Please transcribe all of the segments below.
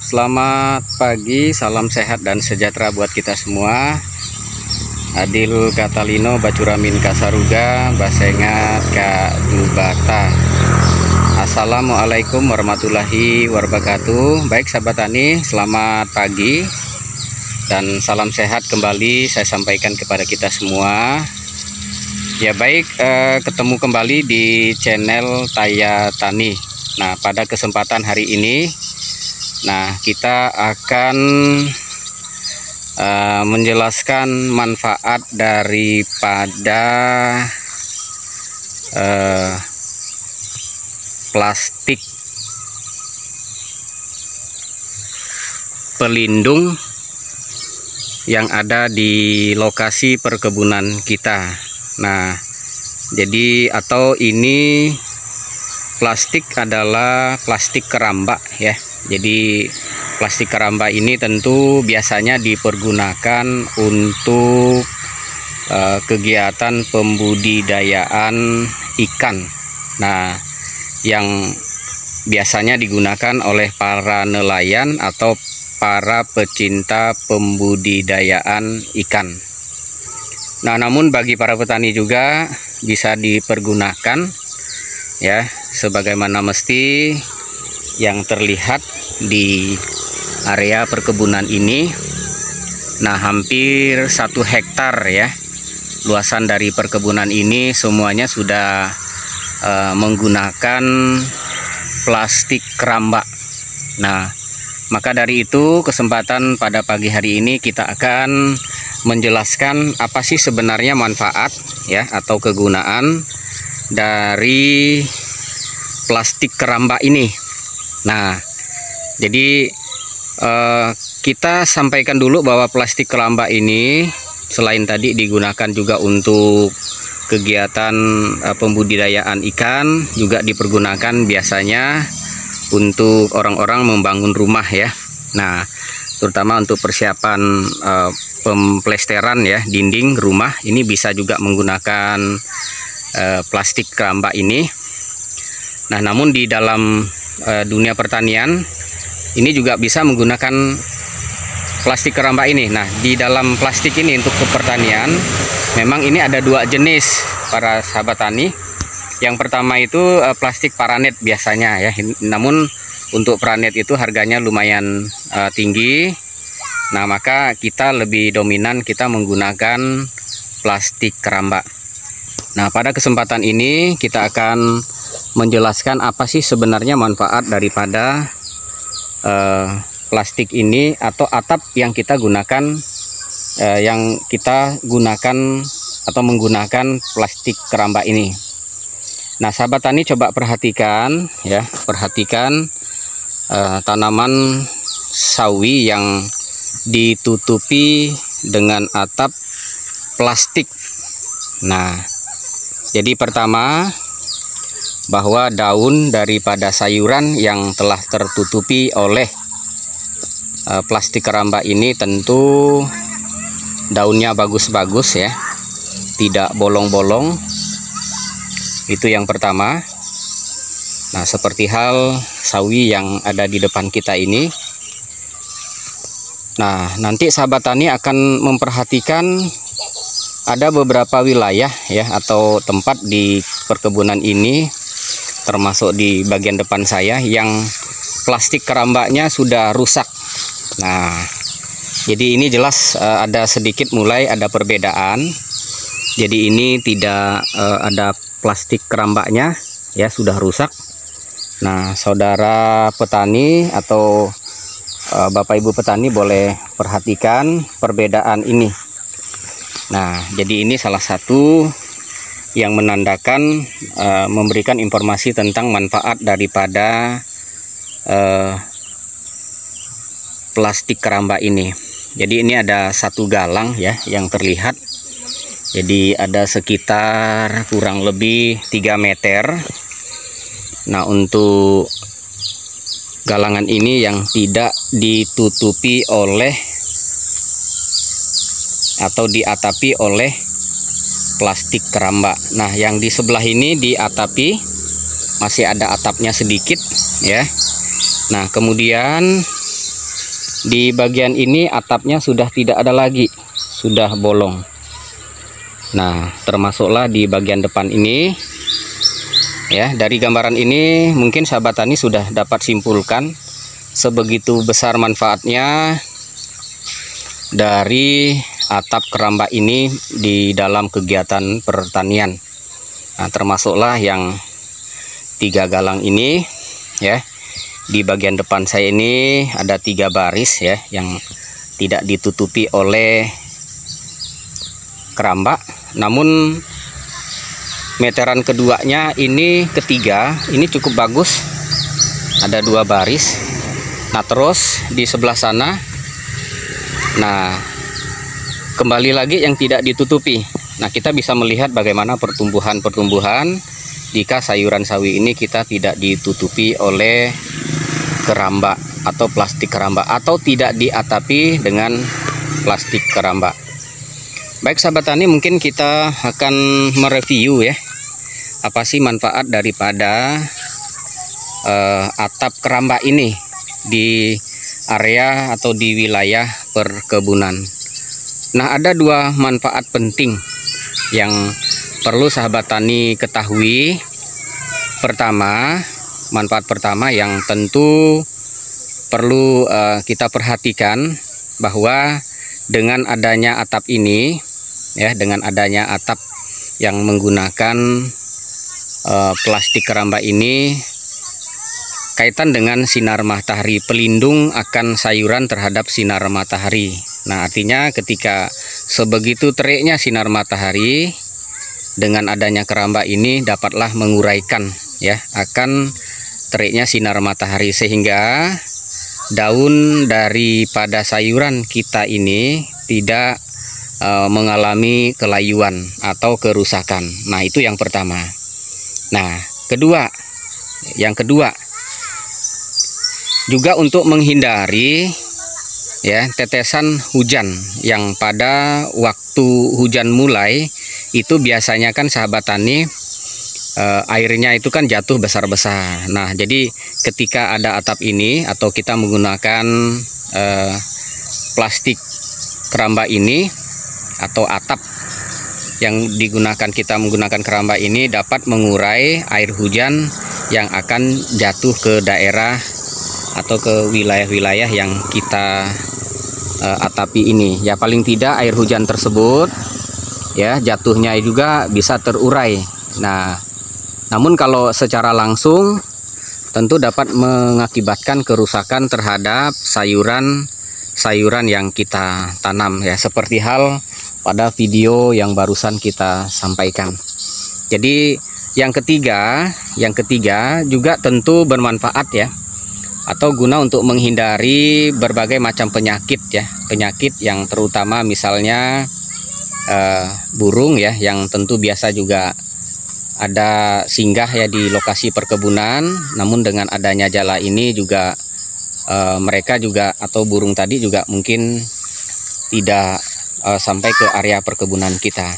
Selamat pagi, salam sehat dan sejahtera buat kita semua. Adil Katalino Bacuramin Kasaruga Basengat Kak Dubata. Assalamualaikum warahmatullahi wabarakatuh. Baik sahabat tani, selamat pagi dan salam sehat kembali saya sampaikan kepada kita semua. Ya baik, ketemu kembali di channel Taya Tani. Nah, pada kesempatan hari ini, kita akan menjelaskan manfaat daripada plastik pelindung yang ada di lokasi perkebunan kita. Nah, jadi atau ini plastik adalah plastik keramba ya. Jadi plastik keramba ini tentu biasanya dipergunakan untuk kegiatan pembudidayaan ikan. Nah, yang biasanya digunakan oleh para nelayan atau para pecinta pembudidayaan ikan. Nah, namun bagi para petani juga bisa dipergunakan ya, sebagaimana mesti yang terlihat di area perkebunan ini. Nah, hampir 1 hektar ya luasan dari perkebunan ini semuanya sudah menggunakan plastik keramba. Nah, maka dari itu kesempatan pada pagi hari ini kita akan menjelaskan apa sih sebenarnya manfaat ya atau kegunaan dari plastik keramba ini. Nah, jadi kita sampaikan dulu bahwa plastik keramba ini selain tadi digunakan juga untuk kegiatan pembudidayaan ikan, juga dipergunakan biasanya untuk orang-orang membangun rumah ya. Nah, terutama untuk persiapan pemplesteran ya dinding rumah, ini bisa juga menggunakan plastik keramba ini. Nah, namun di dalam dunia pertanian ini juga bisa menggunakan plastik keramba ini. Nah, di dalam plastik ini untuk pertanian memang ini ada 2 jenis para sahabat tani. Yang pertama itu plastik paranet biasanya ya. Namun untuk paranet itu harganya lumayan tinggi. Nah, maka kita lebih dominan kita menggunakan plastik keramba. Nah, pada kesempatan ini kita akan menjelaskan apa sih sebenarnya manfaat daripada plastik ini atau atap yang kita gunakan atau menggunakan plastik keramba ini. Nah, sahabat tani coba perhatikan ya, tanaman sawi yang ditutupi dengan atap plastik. Nah, jadi pertama bahwa daun daripada sayuran yang telah tertutupi oleh plastik keramba ini tentu daunnya bagus-bagus ya, tidak bolong-bolong. Itu yang pertama. Nah, seperti hal sawi yang ada di depan kita ini. Nah, nanti sahabat tani akan memperhatikan ada beberapa wilayah ya atau tempat di perkebunan ini, termasuk di bagian depan saya, yang plastik kerambanya sudah rusak. Nah, jadi ini jelas ada sedikit mulai ada perbedaan. Jadi ini tidak ada plastik kerambanya ya, sudah rusak. Nah, saudara petani atau Bapak Ibu petani boleh perhatikan perbedaan ini. Nah, jadi ini salah satu yang menandakan memberikan informasi tentang manfaat daripada plastik keramba ini. Jadi ini ada 1 galang ya yang terlihat. Jadi ada sekitar kurang lebih 3 meter. Nah, untuk galangan ini yang tidak ditutupi oleh atau diatapi oleh plastik keramba. Nah, yang di sebelah ini diatapi, masih ada atapnya sedikit ya. Nah, kemudian Di bagian ini atapnya sudah tidak ada lagi, sudah bolong. Nah, termasuklah di bagian depan ini. Ya, dari gambaran ini mungkin sahabat tani sudah dapat simpulkan sebegitu besar manfaatnya dari atap keramba ini di dalam kegiatan pertanian. Nah, termasuklah yang 3 galang ini ya. Di bagian depan saya ini ada 3 baris ya yang tidak ditutupi oleh keramba, namun meteran keduanya ini ketiga ini cukup bagus, ada 2 baris. Nah, terus di sebelah sana, nah kembali lagi yang tidak ditutupi. Nah, kita bisa melihat bagaimana pertumbuhan jika sayuran sawi ini kita tidak ditutupi oleh keramba atau plastik keramba, atau tidak diatapi dengan plastik keramba. Baik sahabat tani, mungkin kita akan mereview ya, apa sih manfaat daripada atap keramba ini di area atau di wilayah perkebunan. Nah, ada 2 manfaat penting yang perlu sahabat tani ketahui. Manfaat pertama yang tentu perlu kita perhatikan, bahwa dengan adanya atap ini ya, dengan adanya atap yang menggunakan plastik keramba ini, kaitan dengan sinar matahari, pelindung akan sayuran terhadap sinar matahari. Nah, artinya ketika sebegitu teriknya sinar matahari, dengan adanya keramba ini dapatlah menguraikan ya akan teriknya sinar matahari, sehingga daun daripada sayuran kita ini tidak mengalami kelayuan atau kerusakan. Nah, itu yang pertama. Nah, yang kedua juga untuk menghindari ya tetesan hujan yang pada waktu hujan mulai itu biasanya kan sahabat tani airnya itu kan jatuh besar-besar. Nah, jadi ketika ada atap ini atau kita menggunakan plastik keramba ini atau atap yang digunakan, kita menggunakan keramba ini dapat mengurai air hujan yang akan jatuh ke daerah atau ke wilayah-wilayah yang kita atapi ini. Ya, paling tidak air hujan tersebut ya jatuhnya juga bisa terurai. Nah, namun kalau secara langsung tentu dapat mengakibatkan kerusakan terhadap sayuran yang kita tanam ya, seperti hal pada video yang barusan kita sampaikan. Jadi yang ketiga juga tentu bermanfaat ya, atau guna untuk menghindari berbagai macam penyakit ya, penyakit yang terutama misalnya burung ya, yang tentu biasa juga ada singgah ya di lokasi perkebunan. Namun dengan adanya jala ini juga mereka juga atau burung tadi juga mungkin tidak sampai ke area perkebunan kita.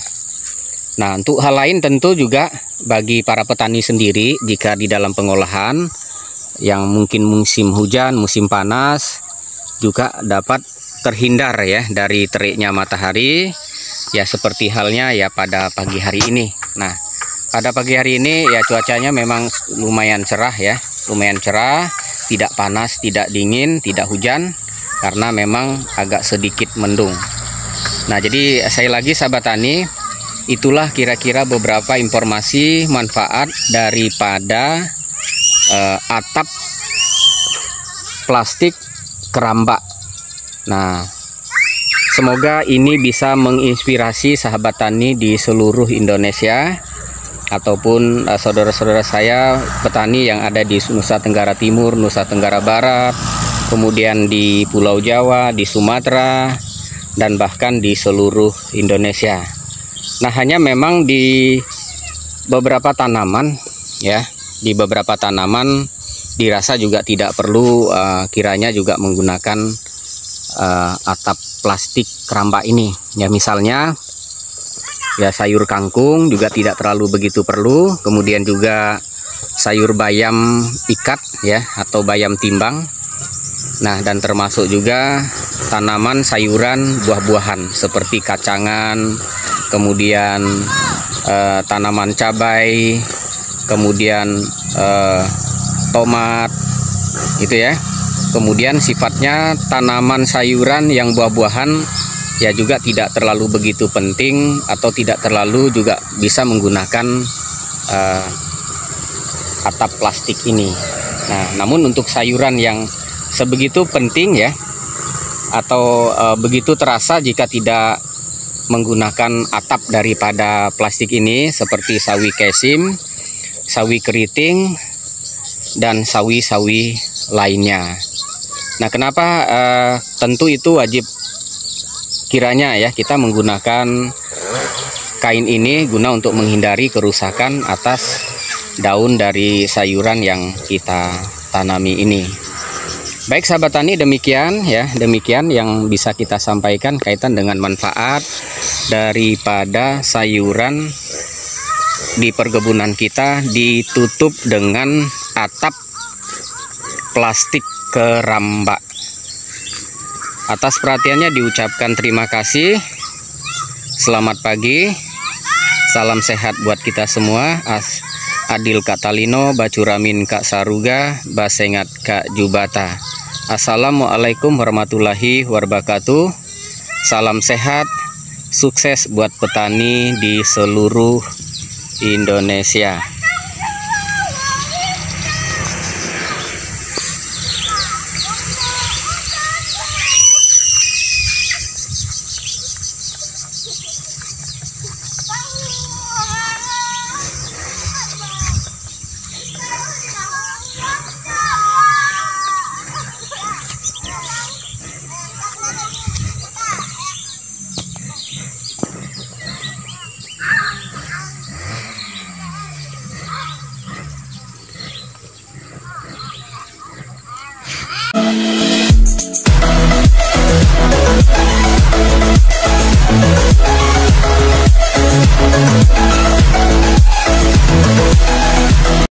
Nah, untuk hal lain tentu juga bagi para petani sendiri, jika di dalam pengolahan yang mungkin musim hujan, musim panas, juga dapat terhindar ya dari teriknya matahari ya, seperti halnya ya pada pagi hari ini. Nah, pada pagi hari ini ya cuacanya memang lumayan cerah ya, lumayan cerah, tidak panas, tidak dingin, tidak hujan, karena memang agak sedikit mendung. Nah, jadi sekali lagi sahabat tani, itulah kira-kira beberapa informasi manfaat daripada atap plastik keramba. Nah, semoga ini bisa menginspirasi sahabat tani di seluruh Indonesia, ataupun saudara-saudara saya petani yang ada di Nusa Tenggara Timur, Nusa Tenggara Barat, kemudian di Pulau Jawa, di Sumatera, dan bahkan di seluruh Indonesia. Nah, hanya memang di beberapa tanaman ya, di beberapa tanaman dirasa juga tidak perlu kiranya juga menggunakan atap plastik keramba ini ya. Misalnya ya sayur kangkung juga tidak terlalu begitu perlu, kemudian juga sayur bayam ikat ya atau bayam timbang Nah, dan termasuk juga tanaman sayuran buah-buahan seperti kacangan, kemudian tanaman cabai, kemudian tomat, itu ya. Kemudian sifatnya tanaman sayuran yang buah-buahan ya juga tidak terlalu begitu penting atau tidak terlalu juga bisa menggunakan atap plastik ini. Nah, namun untuk sayuran yang sebegitu penting ya, atau begitu terasa jika tidak menggunakan atap daripada plastik ini, seperti sawi kesim, sawi keriting, dan sawi-sawi lainnya. Nah, kenapa tentu itu wajib kiranya ya kita menggunakan kain ini guna untuk menghindari kerusakan atas daun dari sayuran yang kita tanami ini. Baik sahabat tani, demikian yang bisa kita sampaikan kaitan dengan manfaat daripada sayuran di perkebunan kita ditutup dengan atap plastik keramba. Atas perhatiannya diucapkan terima kasih. Selamat pagi, salam sehat buat kita semua. Adil Katalino, Bacuramin Kak Saruga, Basengat Kak Jubata. Assalamualaikum warahmatullahi wabarakatuh. Salam sehat, sukses buat petani di seluruh Indonesia.